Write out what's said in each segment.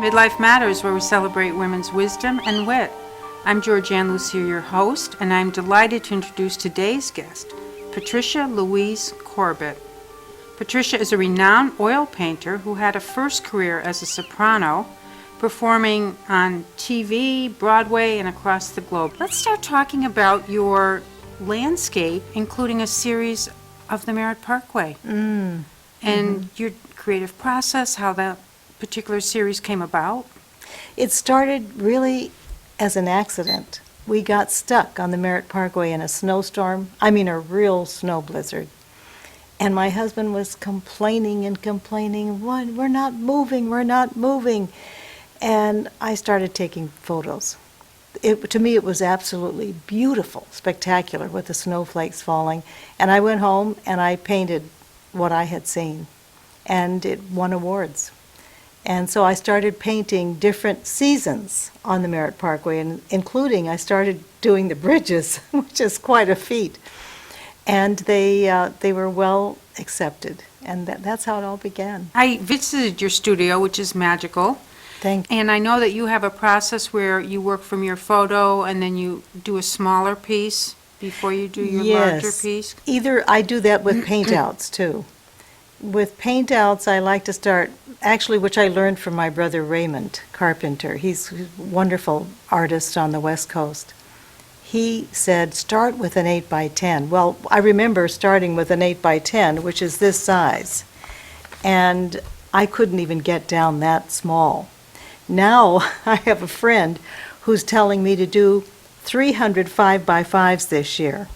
Midlife Matters, where we celebrate women's wisdom and wit. I'm Georgian Lussier, your host, and I'm delighted to introduce today's guest, Patricia Louise Corbett. Patricia is a renowned oil painter who had a first career as a soprano, performing on TV, Broadway, and across the globe. Let's start talking about your landscape, including a series of the Merritt Parkway. And your creative process, how that particular series came about. It started really as an accident. We got stuck on the Merritt Parkway in a snowstorm, a real snow blizzard. And my husband was complaining and complaining, we're not moving. And I started taking photos. To me, it was absolutely beautiful, spectacular with the snowflakes falling. And I went home and I painted what I had seen. And it won awards. And so I started painting different seasons on the Merritt Parkway, and including I started doing the bridges, which is quite a feat. And they were well accepted, and that's how it all began. I visited your studio, which is magical. Thank you. And I know that you have a process where you work from your photo and then you do a smaller piece before you do your larger piece. Either I do that with paint-outs, too. With paint-outs, I like to start, which I learned from my brother Raymond Carpenter. He's a wonderful artist on the West Coast. He said, start with an 8 by 10. Well, I remember starting with an 8 by 10, which is this size. And I couldn't even get down that small. Now I have a friend who's telling me to do 300 5 by 5s this year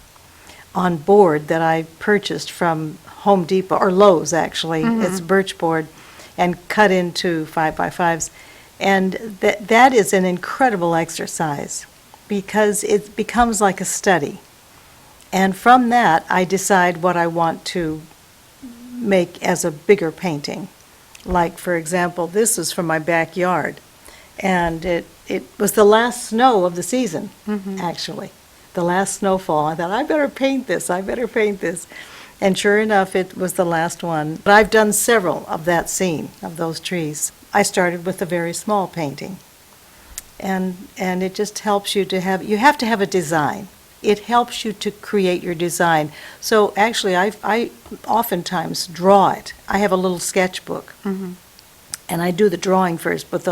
on board that I purchased from Home Depot, or Lowe's actually. It's birch board and cut into 5 by 5s. And that is an incredible exercise because it becomes like a study. And from that, I decide what I want to make as a bigger painting. Like, for example, this is from my backyard. And it was the last snow of the season, actually. The last snowfall. I thought, I better paint this. And sure enough, it was the last one. But I've done several of that scene, of those trees. I started with a very small painting. And it just helps you to have to have a design. It helps you to create your design. So actually, I oftentimes draw it. I have a little sketchbook. And I do the drawing first, but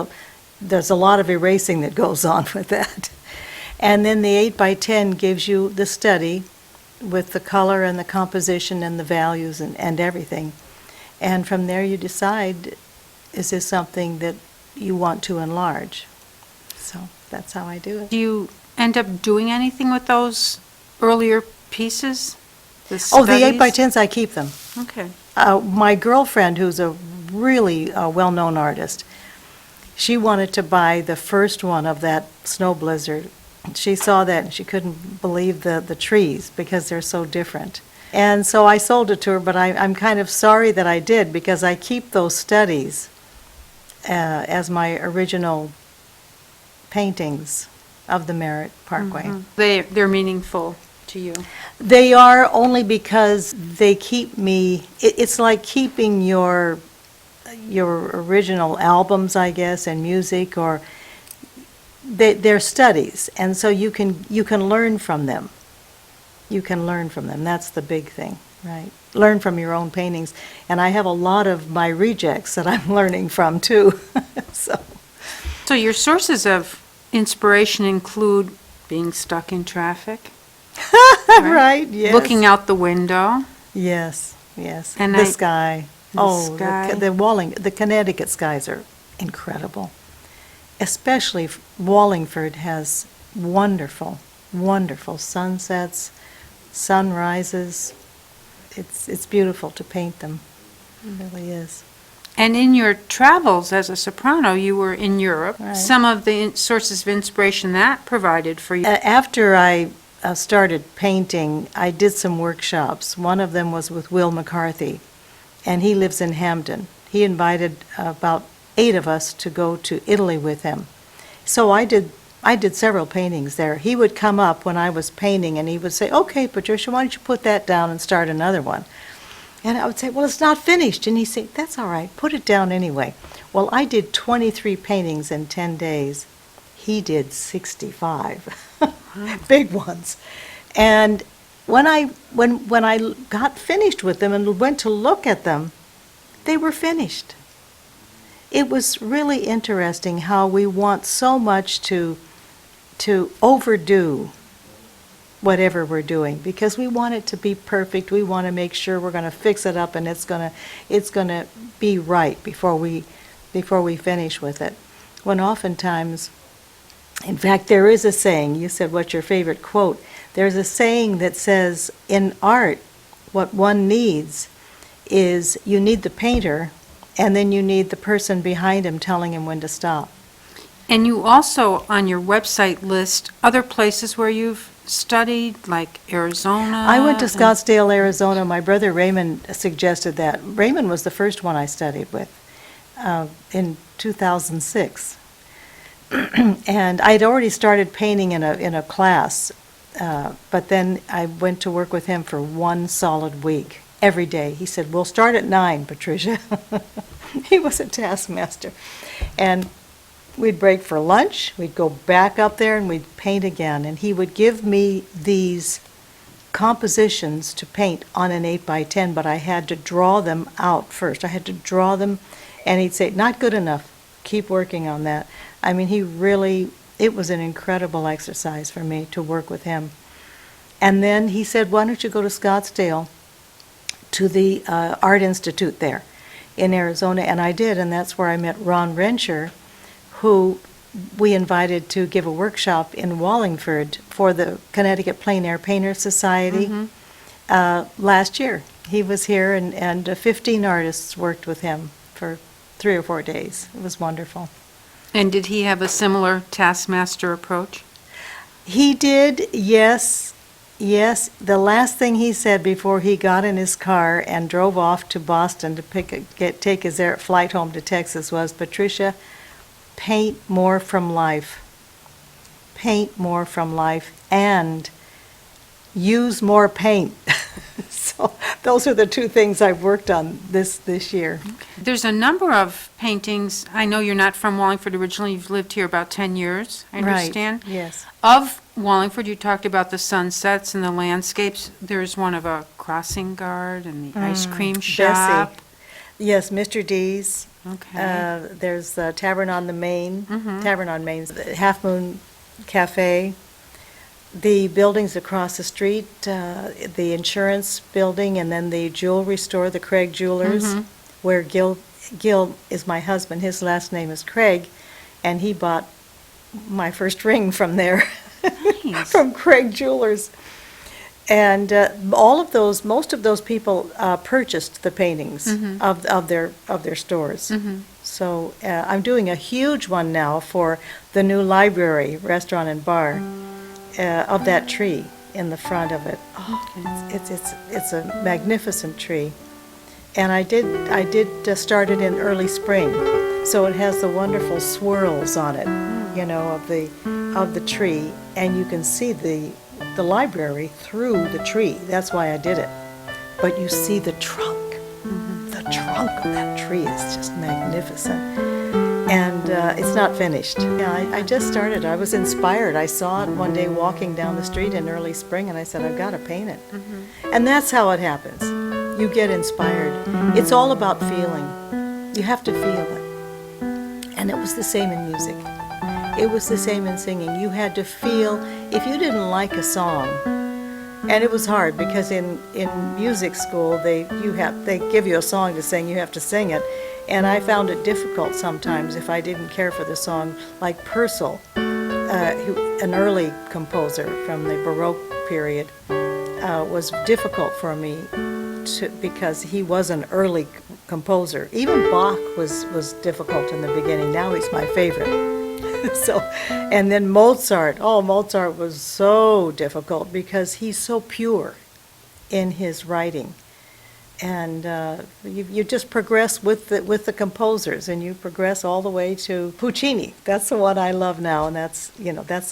there's a lot of erasing that goes on with that. And then the 8 by 10 gives you the study with the color and the composition and the values and everything. And from there you decide, is this something that you want to enlarge? So that's how I do it. Do you end up doing anything with those earlier pieces? The 8 by 10s, I keep them. Okay. My girlfriend, who's a really well-known artist, she wanted to buy the first one of that snow blizzard. She saw that and she couldn't believe the trees because they're so different. And so I sold it to her, but I'm kind of sorry that I did because I keep those studies as my original paintings of the Merritt Parkway. They're meaningful to you. They are, only because they keep me, it's like keeping your original albums, I guess, and music, or they're studies, and so you can learn from them. You can learn from them. That's the big thing, right? Learn from your own paintings. And I have a lot of my rejects that I'm learning from, too. So your sources of inspiration include being stuck in traffic, right, yes. Looking out the window. Yes. And the sky. Sky. The Connecticut skies are incredible. Especially Wallingford has wonderful, wonderful sunsets, sunrises. It's beautiful to paint them. It really is. And in your travels as a soprano, you were in Europe. Right. Some of the sources of inspiration that provided for you. After I started painting, I did some workshops. One of them was with Will McCarthy, and he lives in Hamden. He invited about 8 of us to go to Italy with him. So I did several paintings there. He would come up when I was painting and he would say, okay, Patricia, why don't you put that down and start another one? And I would say, well, it's not finished. And he'd say, that's all right, put it down anyway. Well, I did 23 paintings in 10 days. He did 65, big ones. And when I got finished with them and went to look at them, they were finished. It was really interesting how we want so much to overdo whatever we're doing because we want it to be perfect. We want to make sure we're going to fix it up and it's going to be right before we finish with it. When oftentimes, in fact, there is a saying, you said what's your favorite quote, there's a saying that says in art what one needs is you need the painter and then you need the person behind him telling him when to stop. And you also, on your website, list other places where you've studied, like Arizona. I went to Scottsdale, Arizona. My brother Raymond suggested that. Raymond was the first one I studied with in 2006. And I'd already started painting in a class, but then I went to work with him for one solid week, every day. He said, "We'll start at 9, Patricia." He was a taskmaster. And we'd break for lunch, we'd go back up there and we'd paint again. And he would give me these compositions to paint on an 8x10, but I had to draw them out first. I had to draw them, and he'd say, "Not good enough, keep working on that." I mean, it was an incredible exercise for me to work with him. And then he said, "Why don't you go to Scottsdale to the Art Institute there in Arizona?" And I did, and that's where I met Ron Rensher, who we invited to give a workshop in Wallingford for the Connecticut Plein Air Painters Society last year. He was here, and 15 artists worked with him for 3 or 4 days. It was wonderful. And did he have a similar taskmaster approach? He did, yes. Yes, the last thing he said before he got in his car and drove off to Boston to take his flight home to Texas was, "Patricia, paint more from life. Paint more from life and use more paint." So those are the 2 things I've worked on this year. There's a number of paintings. I know you're not from Wallingford originally. You've lived here about 10 years, I understand. Right, yes. Of Wallingford, you talked about the sunsets and the landscapes. There's one of a crossing guard and the ice cream shop. Bessie. Yes, Mr. D's. Okay. There's the Tavern on Main, the Half Moon Cafe, the buildings across the street, the insurance building, and then the jewelry store, the Craig Jewelers, where Gil is my husband. His last name is Craig, and he bought my first ring from there, Nice. from Craig Jewelers. And most of those people purchased the paintings of their stores. So I'm doing a huge one now for the new library, restaurant and bar, of that tree in the front of it. Oh, it's a magnificent tree. And I did start it in early spring, so it has the wonderful swirls on it, of the tree, and you can see the library through the tree. That's why I did it. But you see the trunk. The trunk of that tree is just magnificent. And it's not finished. Yeah, I just started. I was inspired. I saw it one day walking down the street in early spring, and I said, "I've got to paint it." And that's how it happens. You get inspired. It's all about feeling. You have to feel it. And it was the same in music. It was the same in singing. You had to feel, if you didn't like a song, and it was hard because in music school they give you a song to sing, you have to sing it, and I found it difficult sometimes if I didn't care for the song, like Purcell, an early composer from the Baroque period, was difficult for me because he was an early composer. Even Bach was difficult in the beginning. Now he's my favorite. So, and then Mozart. Oh, Mozart was so difficult because he's so pure in his writing, and you just progress with the composers, and you progress all the way to Puccini. That's the one I love now, and that's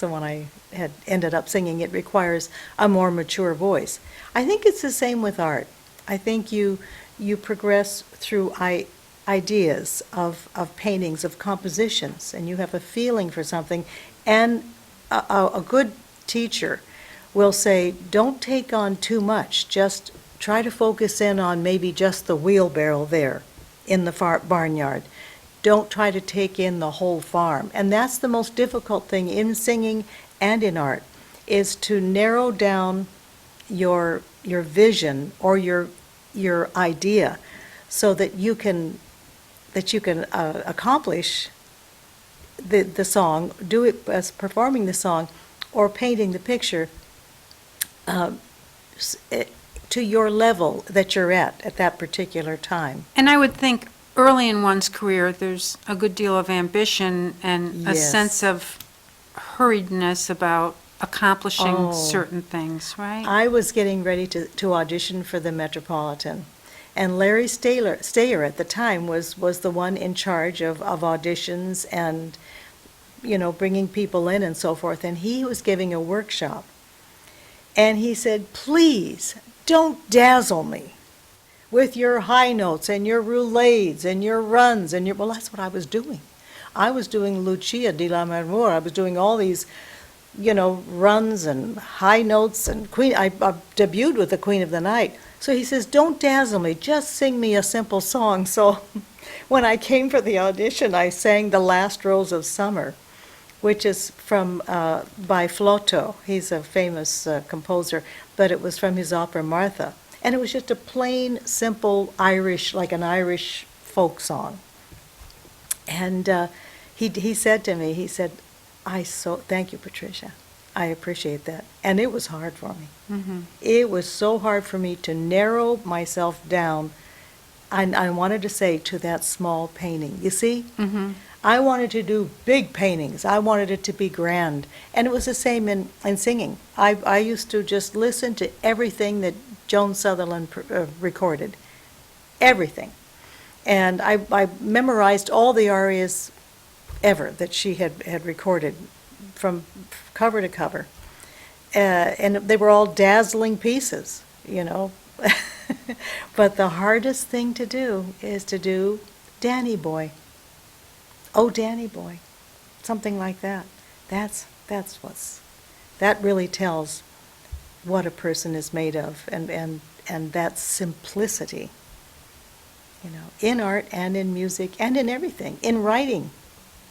the one I had ended up singing. It requires a more mature voice. I think it's the same with art. I think you progress through. I ideas of paintings, of compositions, and you have a feeling for something, and a good teacher will say, don't take on too much, just try to focus in on maybe just the wheelbarrow there in the barnyard. Don't try to take in the whole farm. And that's the most difficult thing in singing and in art, is to narrow down your vision or your idea so that you can accomplish the song, do it as performing the song or painting the picture to your level that you're at that particular time. And I would think early in one's career, there's a good deal of ambition and a Yes. sense of hurriedness about accomplishing Oh. certain things, right? I was getting ready to audition for the Metropolitan, and Larry Stayer at the time was the one in charge of auditions and, bringing people in and so forth, and he was giving a workshop. And he said, please, don't dazzle me with your high notes and your roulades and your runs and well, that's what I was doing. I was doing Lucia di Lammermoor. I was doing all these, runs and high notes and Queen. I debuted with the Queen of the Night. So he says, don't dazzle me, just sing me a simple song. So when I came for the audition, I sang The Last Rose of Summer, which is by Flotto. He's a famous composer, but it was from his opera Martha. And it was just a plain, simple Irish, like an Irish folk song. And he said to me, thank you, Patricia. I appreciate that. And it was hard for me. Mm-hmm. It was so hard for me to narrow myself down. I wanted to say to that small painting. You see? Mm-hmm. I wanted to do big paintings. I wanted it to be grand. And it was the same in singing. I used to just listen to everything that Joan Sutherland recorded. Everything. And I memorized all the arias ever that she had recorded from cover to cover. And they were all dazzling pieces, But the hardest thing to do is to do Danny Boy. Oh, Danny Boy. Something like that. That really tells what a person is made of, and that simplicity, in art and in music and in everything, in writing,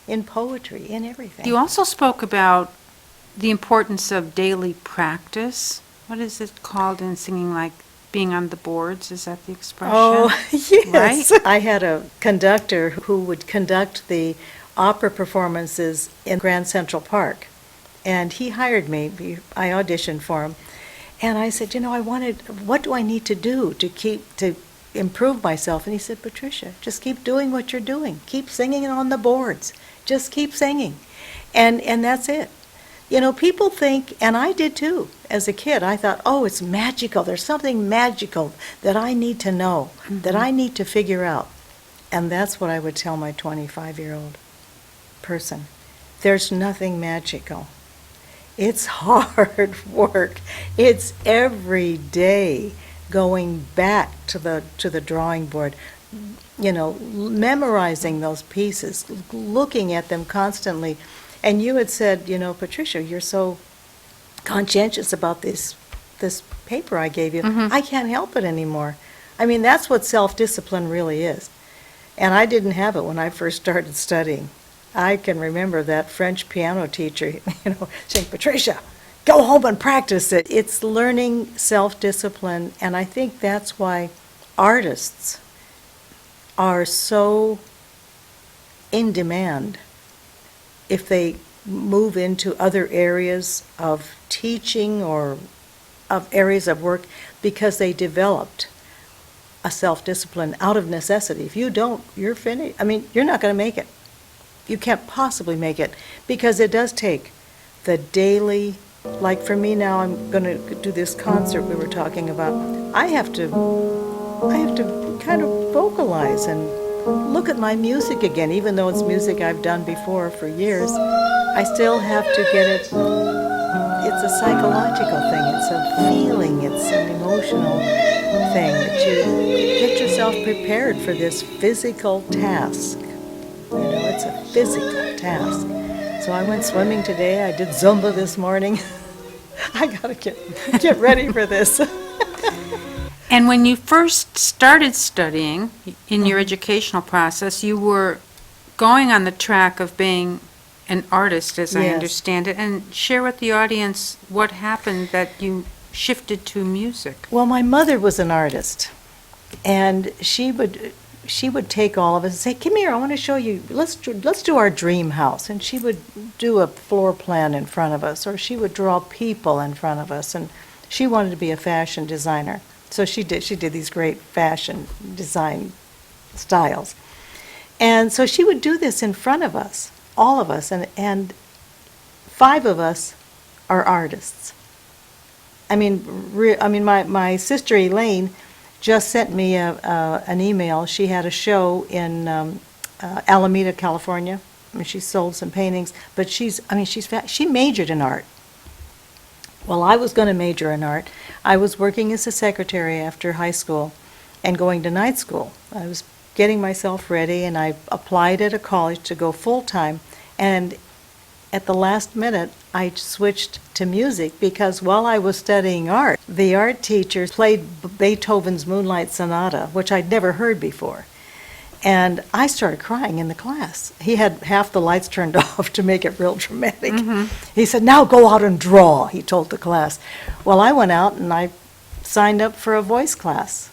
in poetry, in everything. You also spoke about the importance of daily practice. What is it called in singing, like being on the boards? Is that the expression? Oh, yes. Right? I had a conductor who would conduct the opera performances in Grand Central Park, and he hired me. I auditioned for him, and I said, what do I need to do to improve myself? And he said, Patricia, just keep doing what you're doing. Keep singing on the boards. Just keep singing. And that's it. People think, and I did too, as a kid, I thought, oh, it's magical. There's something magical that I need to know, that I need to figure out. And that's what I would tell my 25-year-old person. There's nothing magical. It's hard work. It's every day going back to the drawing board, memorizing those pieces, looking at them constantly. And you had said, Patricia, you're so conscientious about this paper I gave you. Mm-hmm. I can't help it anymore. I mean, that's what self-discipline really is. And I didn't have it when I first started studying. I can remember that French piano teacher, saying, Patricia, go home and practice it. It's learning self-discipline, and I think that's why artists are so in demand if they move into other areas of teaching or of areas of work, because they developed a self-discipline out of necessity. If you don't, you're finished. I mean, you're not going to make it. You can't possibly make it, because it does take the daily, like for me now, I'm going to do this concert we were talking about. I have to kind of vocalize and look at my music again, even though it's music I've done before for years. I still have to get it. it's a psychological thing. It's a feeling. It's an emotional thing that you get yourself prepared for this physical task. It's a physical task. So I went swimming today. I did Zumba this morning. I gotta get ready for this. And when you first started studying in your educational process, you were going on the track of being an artist, as I Yes. understand it, and share with the audience what happened that you shifted to music. Well, my mother was an artist, and she would take all of us and say, "Come here, I want to show you. Let's do our dream house." And she would do a floor plan in front of us, or she would draw people in front of us. And she wanted to be a fashion designer, so she did these great fashion design styles. And so she would do this in front of us, all of us, and 5 of us are artists. I mean, my sister Elaine just sent me an email. She had a show in Alameda, California. I mean, she sold some paintings, but she majored in art. Well, I was going to major in art. I was working as a secretary after high school and going to night school. I was getting myself ready, and I applied at a college to go full-time, and at the last minute, I switched to music because while I was studying art, the art teacher played Beethoven's Moonlight Sonata, which I'd never heard before. And I started crying in the class. He had half the lights turned off to make it real dramatic. Mm-hmm. He said, "Now go out and draw," he told the class. Well, I went out and I signed up for a voice class.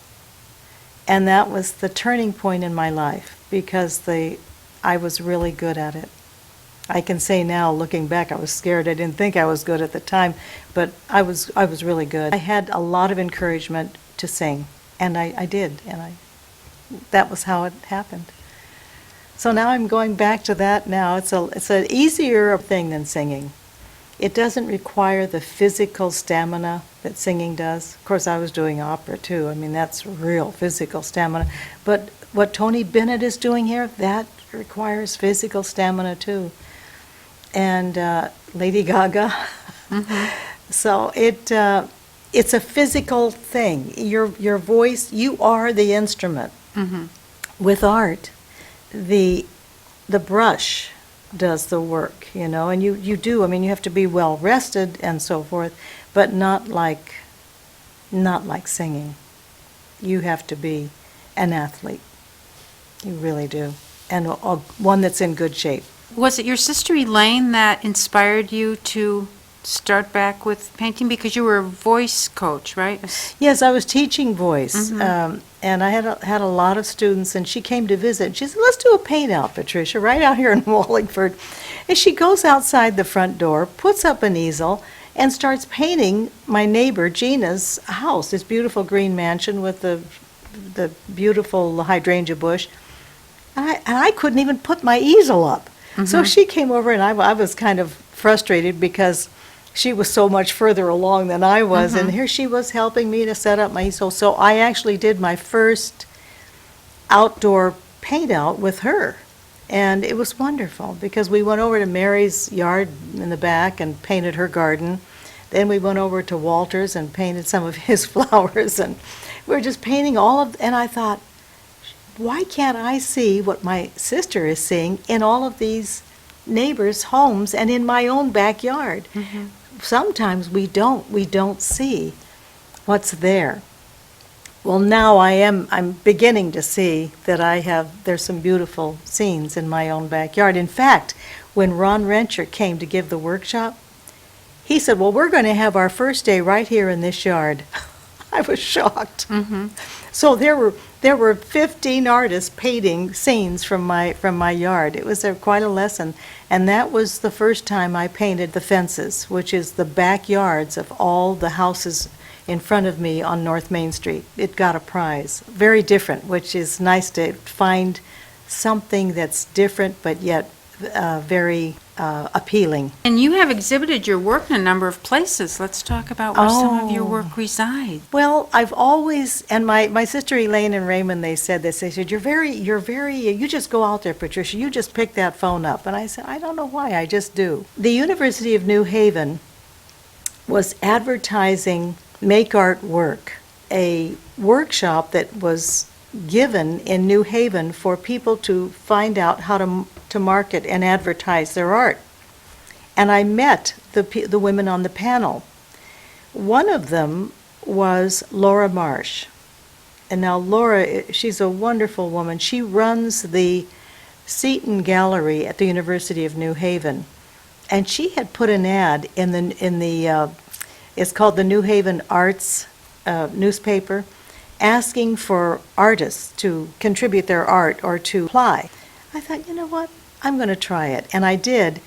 And that was the turning point in my life because I was really good at it. I can say now, looking back, I was scared. I didn't think I was good at the time, but I was really good. I had a lot of encouragement to sing, and I did, and that was how it happened. So now I'm going back to that now. It's an easier thing than singing. It doesn't require the physical stamina that singing does. Of course, I was doing opera too. I mean, that's real physical stamina. But what Tony Bennett is doing here, that requires physical stamina too. And Lady Gaga. Mm-hmm. So it's a physical thing. Your voice, you are the instrument. Mm-hmm. With art, the brush does the work, and you do. I mean, you have to be well rested and so forth, but not like singing. You have to be an athlete. You really do, and one that's in good shape. Was it your sister Elaine that inspired you to start back with painting? Because you were a voice coach, right? Yes, I was teaching voice, Mm-hmm. and I had a lot of students, and she came to visit. She said, "Let's do a paint out, Patricia, right out here in Wallingford." And she goes outside the front door, puts up an easel, and starts painting my neighbor Gina's house, this beautiful green mansion with the beautiful hydrangea bush. And I couldn't even put my easel up. So she came over, and I was kind of frustrated because she was so much further along than I was, and here she was helping me to set up my easel. So I actually did my first outdoor paint out with her, and it was wonderful because we went over to Mary's yard in the back and painted her garden. Then we went over to Walter's and painted some of his flowers, and we were just painting and I thought, why can't I see what my sister is seeing in all of these neighbors' homes and in my own backyard? Mm-hmm. Sometimes we don't see what's there. Well, now I'm beginning to see that there's some beautiful scenes in my own backyard. In fact, when Ron Rencher came to give the workshop, he said, "Well, we're going to have our first day right here in this yard." I was shocked. Mm-hmm. So there were 15 artists painting scenes from my yard. It was quite a lesson, and that was the first time I painted the fences, which is the backyards of all the houses in front of me on North Main Street. It got a prize. Very different, which is nice to find something that's different but yet very appealing. And you have exhibited your work in a number of places. Let's talk about where some of your work resides. Well, I've always, and my sister Elaine and Raymond, they said, you're very, you just go out there, Patricia, you just pick that phone up. And I said, I don't know why, I just do. The University of New Haven was advertising Make Art Work, a workshop that was given in New Haven for people to find out how to market and advertise their art. And I met the women on the panel. One of them was Laura Marsh. And now Laura, she's a wonderful woman. She runs the Seton Gallery at the University of New Haven. And she had put an ad in the it's called the New Haven Arts newspaper, asking for artists to contribute their art or to apply. I thought, you know what, I'm going to try it. And I did.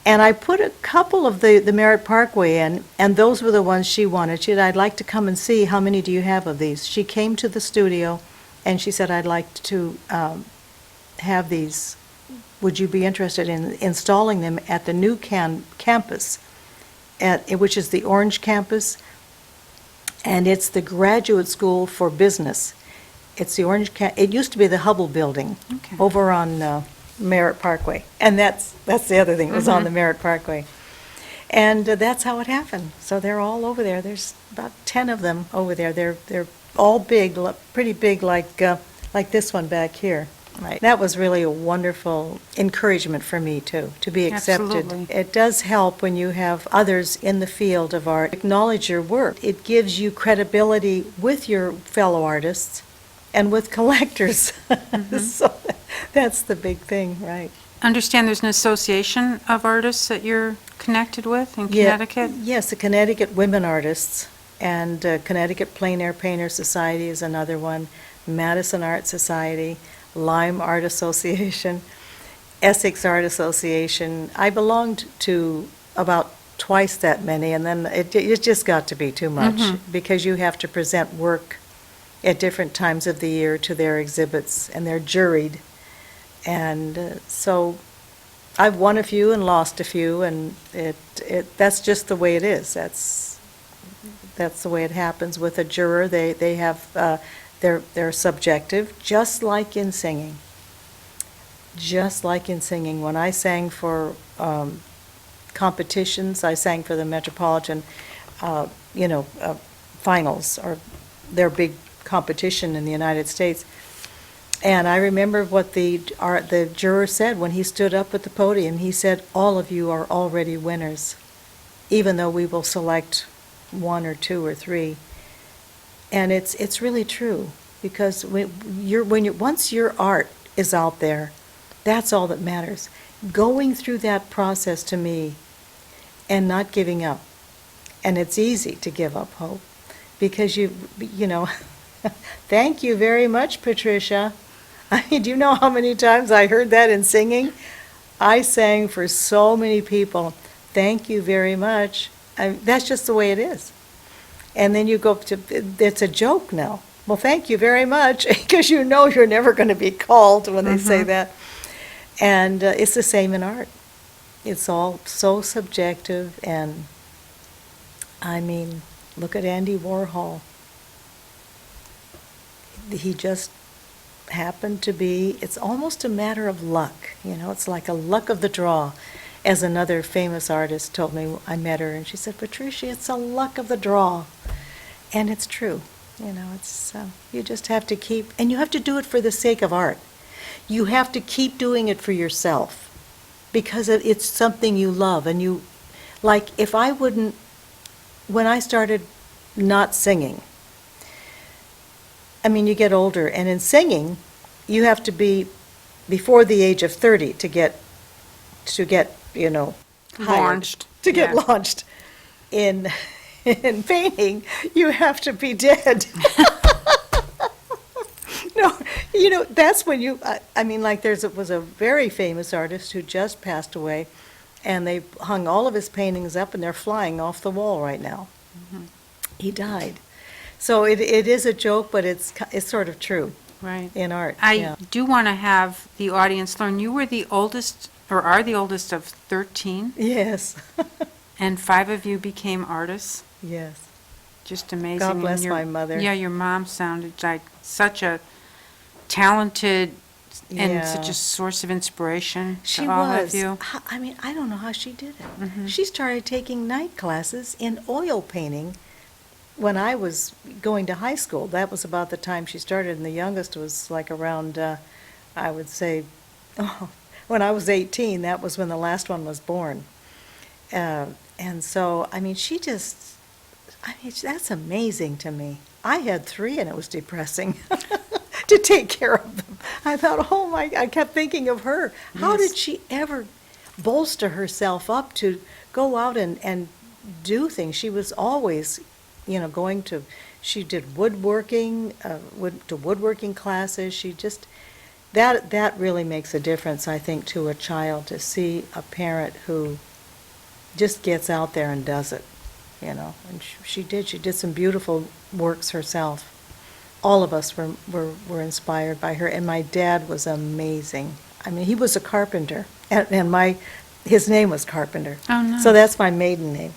And I put a couple of the Merritt Parkway in, and those were the ones she wanted. She said, I'd like to come and see, how many do you have of these? She came to the studio, and she said, I'd like to have these. Would you be interested in installing them at the new campus, which is the Orange campus, and it's the Graduate School for Business. It's the Orange it used to be the Hubble Building over on Merritt Parkway. And that's the other thing, it was on the Merritt Parkway. And that's how it happened. So they're all over there. There's about 10 of them over there. They're all big, pretty big, like this one back here. Right. That was really a wonderful encouragement for me, too, to be accepted. Absolutely. It does help when you have others in the field of art acknowledge your work. It gives you credibility with your fellow artists and with collectors. So that's the big thing, right? Understand there's an association of artists that you're connected with in Connecticut? Yes, the Connecticut Women Artists, and Connecticut Plein Air Painter Society is another one, Madison Art Society, Lyme Art Association, Essex Art Association. I belonged to about twice that many, and then it just got to be too much because you have to present work at different times of the year to their exhibits, and they're juried. And so I've won a few and lost a few, and that's just the way it is. That's the way it happens with a juror. They have they're subjective, just like in singing. Just like in singing. When I sang for competitions, I sang for the Metropolitan, finals, or their big competition in the United States. And I remember what the juror said when he stood up at the podium. He said, all of you are already winners, even though we will select one or two or three. And it's really true, because once your art is out there, that's all that matters. Going through that process, to me, and not giving up. And it's easy to give up hope, because thank you very much, Patricia. I mean, do you know how many times I heard that in singing? I sang for so many people. Thank you very much. That's just the way it is. And then you go to, it's a joke now. Well, thank you very much, because you're never going to be called when they say that. And it's the same in art. It's all so subjective, and I mean, look at Andy Warhol. He just happened to be, it's almost a matter of luck, it's like a luck of the draw. As another famous artist told me, I met her, and she said, Patricia, it's a luck of the draw. And it's true. It's you just have to keep, and you have to do it for the sake of art. You have to keep doing it for yourself, because it's something you love. And like, if I wouldn't, when I started not singing, I mean, you get older, and in singing, you have to be before the age of 30 to get Launched. Get launched. In painting, you have to be dead. No, that's when like there was a very famous artist who just passed away, and they hung all of his paintings up, and they're flying off the wall right now. He died. So it is a joke, but it's sort of true. Right. In art. I do want to have the audience learn, you were the oldest, or are the oldest of 13, Yes. and 5 of you became artists. Yes. Just amazing. God And bless my mother. Yeah, your mom sounded like such a talented and such Yeah. a source of inspiration She to all of was. you. I mean, I don't know how she did it. She started taking night classes in oil painting when I was going to high school. That was about the time she started, and the youngest was like around, I would say, when I was 18, that was when the last one was born. And so, I mean, that's amazing to me. I had 3, and it was depressing to take care of them. I thought, I kept thinking of her. How Yes. did she ever bolster herself up to go out and do things? She was always, she did woodworking, to woodworking classes. She just, that really makes a difference, I think, to a child, to see a parent who just gets out there and does it, and she did some beautiful works herself. All of us were inspired by her, and my dad was amazing. I mean, he was a carpenter, and his name was Carpenter. Oh, nice. So that's my maiden name.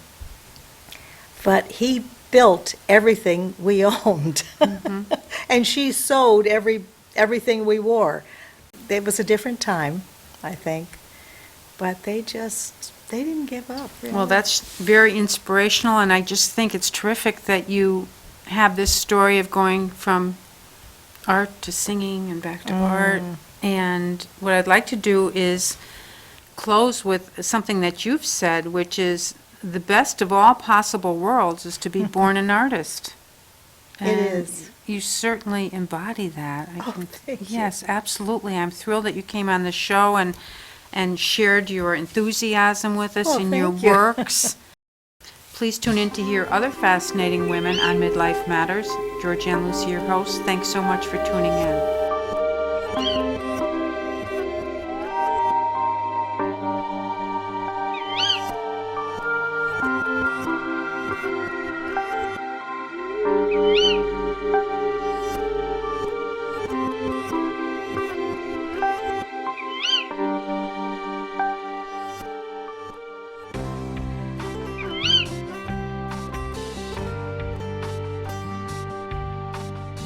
But he built everything we owned, and she sewed everything we wore. It was a different time, I think, but they didn't give up, really. Well, that's very inspirational, and I just think it's terrific that you have this story of going from art to singing and back to art. And what I'd like to do is close with something that you've said, which is the best of all possible worlds is to be born an artist. It is. You certainly embody that. Thank you. Yes, absolutely. I'm thrilled that you came on the show and shared your enthusiasm with us Oh, and your thank you. works. Please tune in to hear other fascinating women on MidLife Matters. Georgian Lussier, your host. Thanks so much for tuning in.